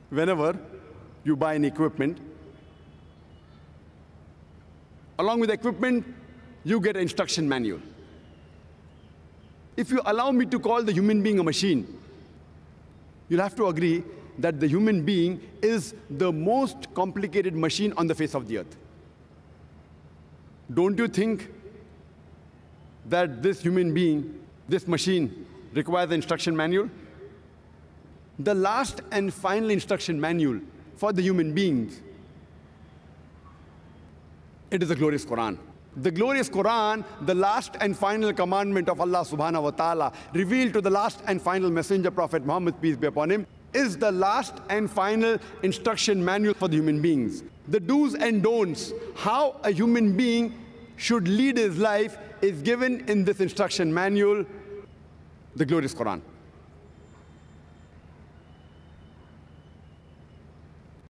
whenever you buy an equipment, along with the equipment, you get an instruction manual. If you allow me to call the human being a machine, you'll have to agree that the human being is the most complicated machine on the face of the earth. Don't you think that this human being, this machine, requires an instruction manual? The last and final instruction manual for the human beings, it is the glorious Quran. The glorious Quran, the last and final commandment of Allah subhanahu wa ta'ala, revealed to the last and final messenger, Prophet Muhammad, peace be upon him, is the last and final instruction manual for the human beings. The do's and don'ts, how a human being should lead his life, is given in this instruction manual, the glorious Quran.